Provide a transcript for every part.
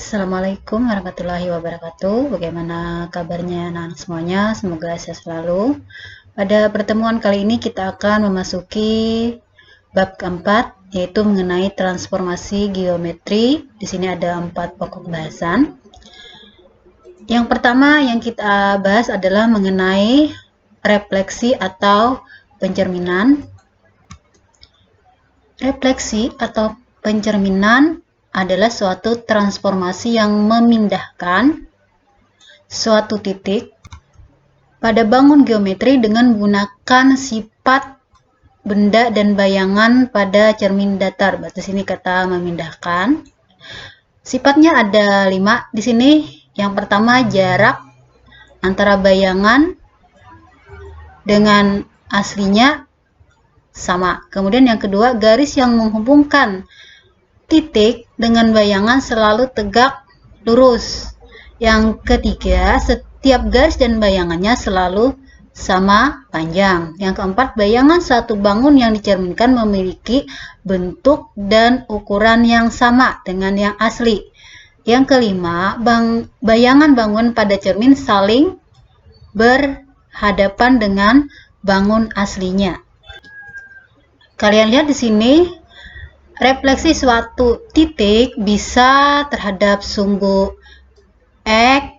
Assalamualaikum warahmatullahi wabarakatuh. Bagaimana kabarnya anak-anak semuanya? Semoga sehat selalu. Pada pertemuan kali ini kita akan memasuki bab keempat, yaitu mengenai transformasi geometri. Di sini ada 4 pokok bahasan. Yang pertama yang kita bahas adalah mengenai refleksi atau pencerminan. Refleksi atau pencerminan adalah suatu transformasi yang memindahkan suatu titik pada bangun geometri dengan menggunakan sifat benda dan bayangan pada cermin datar. Berarti sini kata memindahkan. Sifatnya ada 5 di sini. Yang pertama, jarak antara bayangan dengan aslinya sama. Kemudian yang kedua, garis yang menghubungkan titik dengan bayangan selalu tegak lurus. Yang ketiga, setiap garis dan bayangannya selalu sama panjang. Yang keempat, bayangan suatu bangun yang dicerminkan memiliki bentuk dan ukuran yang sama dengan yang asli. Yang kelima, bayangan bangun pada cermin saling berhadapan dengan bangun aslinya. Kalian lihat di sini, refleksi suatu titik bisa terhadap sumbu X,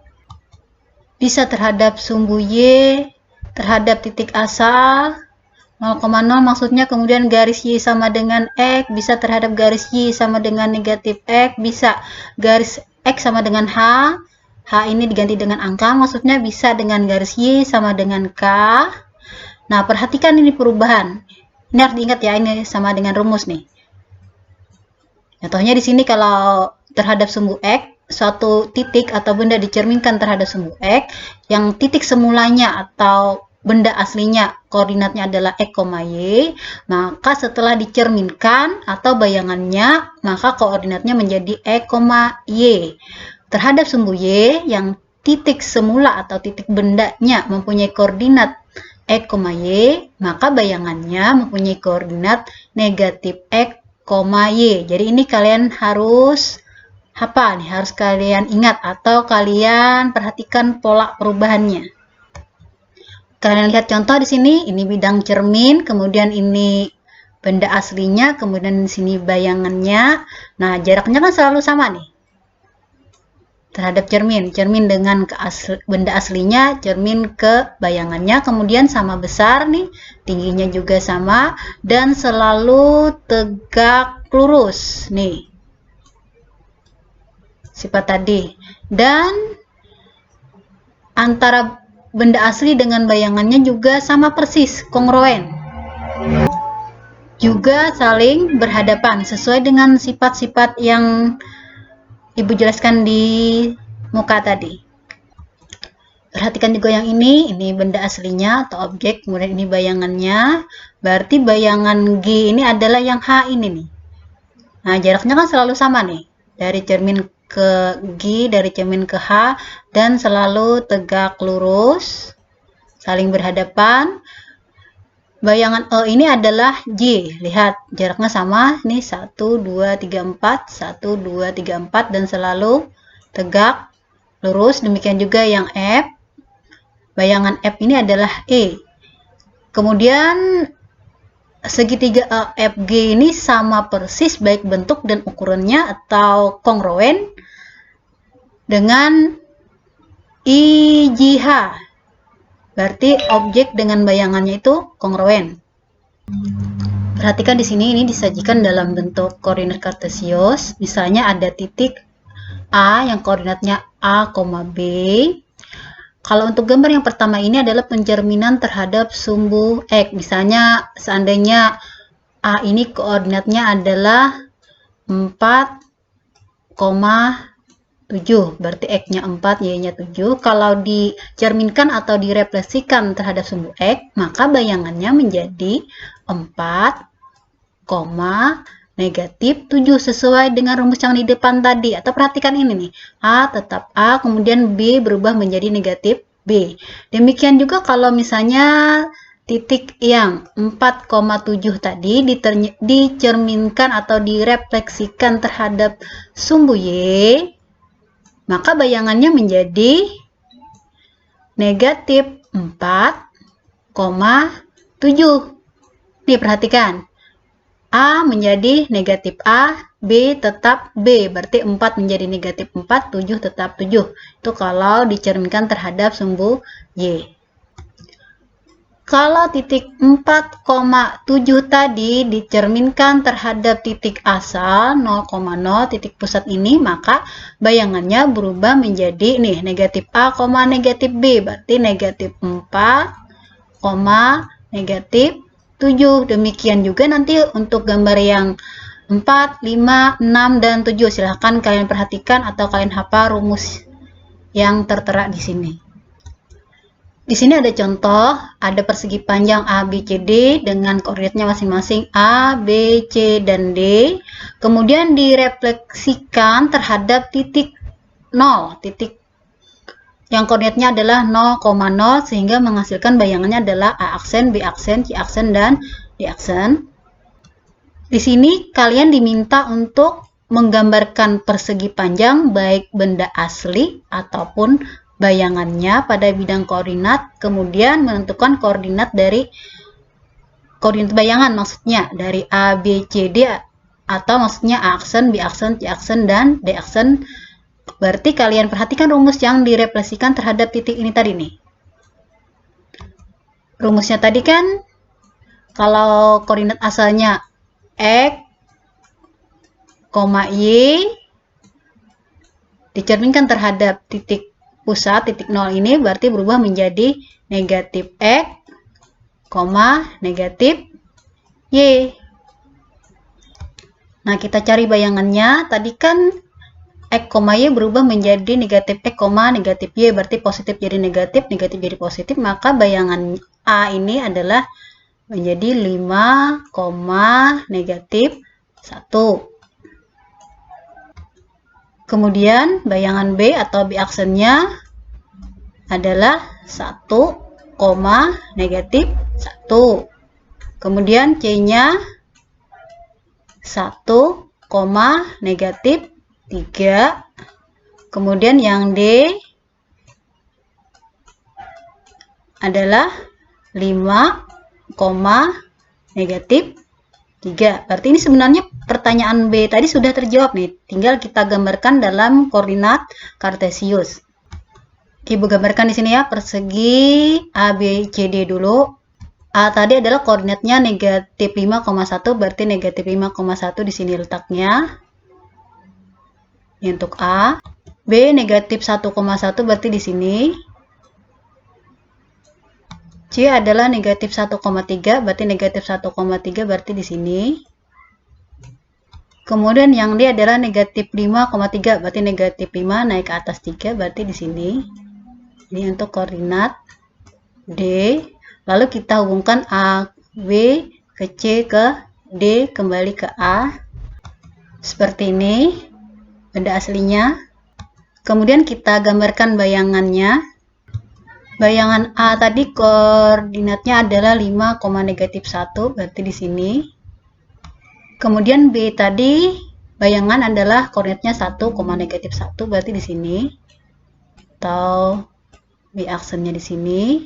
bisa terhadap sumbu Y, terhadap titik asal 0,0 maksudnya, kemudian garis Y sama dengan X, bisa terhadap garis Y sama dengan negatif X, bisa garis X sama dengan H, H ini diganti dengan angka, maksudnya bisa dengan garis Y sama dengan K. Nah, perhatikan ini perubahan. Ini harus diingat ya, ini sama dengan rumus nih. Contohnya di sini kalau terhadap sumbu X, suatu titik atau benda dicerminkan terhadap sumbu X, yang titik semulanya atau benda aslinya koordinatnya adalah X, Y, maka setelah dicerminkan atau bayangannya, maka koordinatnya menjadi X, Y. Terhadap sumbu Y, yang titik semula atau titik bendanya mempunyai koordinat X, Y, maka bayangannya mempunyai koordinat negatif X, Y. Jadi ini kalian harus hafal nih, harus kalian ingat atau kalian perhatikan pola perubahannya. Kalian lihat contoh di sini, ini bidang cermin, kemudian ini benda aslinya, kemudian di sini bayangannya. Nah, jaraknya kan selalu sama nih. Terhadap cermin dengan benda aslinya, cermin ke bayangannya, kemudian sama besar nih, tingginya juga sama, dan selalu tegak lurus nih, sifat tadi. Dan antara benda asli dengan bayangannya juga sama persis, kongruen, juga saling berhadapan sesuai dengan sifat-sifat yang Ibu jelaskan di muka tadi. Perhatikan juga yang ini benda aslinya atau objek, kemudian ini bayangannya. Berarti bayangan G ini adalah yang H ini nih. Nah, jaraknya kan selalu sama nih, dari cermin ke G, dari cermin ke H, dan selalu tegak lurus, saling berhadapan. Bayangan E ini adalah J. Lihat, jaraknya sama. Nih, 1, 2, 3, 4. 1, 2, 3, 4. Dan selalu tegak lurus. Demikian juga yang F. Bayangan F ini adalah E. Kemudian, segitiga EFG ini sama persis baik bentuk dan ukurannya atau kongruen dengan IJH. Berarti objek dengan bayangannya itu kongruen. Perhatikan di sini, ini disajikan dalam bentuk koordinat kartesius. Misalnya ada titik A yang koordinatnya A, B. Kalau untuk gambar yang pertama ini adalah pencerminan terhadap sumbu X. Misalnya seandainya A ini koordinatnya adalah 4,7, berarti X-nya 4, Y-nya 7. Kalau dicerminkan atau direfleksikan terhadap sumbu X, maka bayangannya menjadi 4, negatif 7 sesuai dengan rumus yang di depan tadi. Atau perhatikan ini nih, A tetap A, kemudian B berubah menjadi negatif B. Demikian juga kalau misalnya titik yang 4,7 tadi dicerminkan atau direfleksikan terhadap sumbu Y, maka bayangannya menjadi negatif 4,7. Nih, perhatikan. A menjadi negatif A, B tetap B. Berarti 4 menjadi negatif 4, 7 tetap 7. Itu kalau dicerminkan terhadap sumbu Y. Kalau titik 4,7 tadi dicerminkan terhadap titik asal 0,0 titik pusat ini, maka bayangannya berubah menjadi nih negatif A, negatif B. Berarti negatif 4, negatif 7. Demikian juga nanti untuk gambar yang 4, 5, 6, dan 7. Silahkan kalian perhatikan atau kalian hafal rumus yang tertera di sini. Di sini ada contoh, ada persegi panjang ABCD dengan koordinatnya masing-masing A, B, C, dan D. Kemudian direfleksikan terhadap titik 0, titik yang koordinatnya adalah 0,0 sehingga menghasilkan bayangannya adalah A aksen, B aksen, C aksen, dan D aksen. Di sini kalian diminta untuk menggambarkan persegi panjang baik benda asli ataupun bayangannya pada bidang koordinat, kemudian menentukan koordinat dari koordinat bayangan, maksudnya dari A, B, C, D, atau maksudnya A aksen, B aksen, C aksen, dan D aksen. Berarti kalian perhatikan rumus yang direfleksikan terhadap titik ini tadi nih. Rumusnya tadi kan, kalau koordinat asalnya X, Y, dicerminkan terhadap titik pusat, titik 0 ini berarti berubah menjadi negatif X, negatif Y. Nah, kita cari bayangannya. Tadi kan X, Y berubah menjadi negatif X, negatif Y. Berarti positif jadi negatif, negatif jadi positif. Maka bayangan A ini adalah menjadi 5, negatif 1. Kemudian bayangan B atau B aksennya adalah 1, negatif 1. Kemudian C-nya 1, negatif 3. Kemudian yang D adalah 5, negatif 3. Berarti ini sebenarnya pertanyaan B tadi sudah terjawab nih. Tinggal kita gambarkan dalam koordinat kartesius. Ibu gambarkan di sini ya, persegi ABCD dulu. A tadi adalah koordinatnya negatif 5,1, berarti negatif 5,1 di sini letaknya. Ini untuk A. B negatif 1,1 berarti di sini. C adalah negatif 1,3, berarti negatif 1,3 berarti di sini. Kemudian yang D adalah negatif 5,3, berarti negatif 5 naik ke atas 3, berarti di sini. Ini untuk koordinat D. Lalu kita hubungkan A, B ke C ke D kembali ke A. Seperti ini benda aslinya. Kemudian kita gambarkan bayangannya. Bayangan A tadi koordinatnya adalah 5, negatif 1, berarti di sini. Kemudian B tadi bayangan adalah koordinatnya 1, negatif 1, berarti di sini. Atau B aksennya di sini.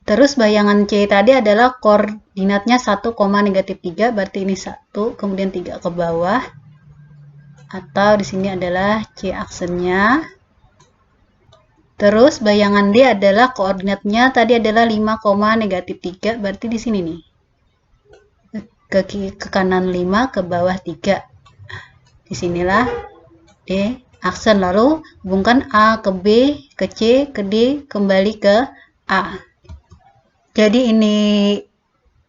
Terus bayangan C tadi adalah koordinatnya 1, negatif 3, berarti ini 1, kemudian 3 ke bawah. Atau di sini adalah C aksennya. Terus bayangan D adalah koordinatnya tadi adalah 5, negatif 3, berarti di sini nih. Ke kanan 5, ke bawah 3. Disinilah D aksen. Lalu hubungkan A ke B, ke C, ke D, kembali ke A. Jadi ini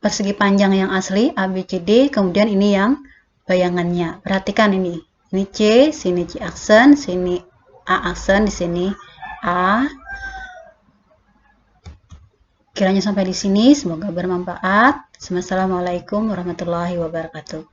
persegi panjang yang asli ABCD, kemudian ini yang bayangannya. Perhatikan ini. Ini C, sini C aksen, sini A aksen, di sini A. Kiranya sampai di sini, semoga bermanfaat. Wassalamualaikum warahmatullahi wabarakatuh.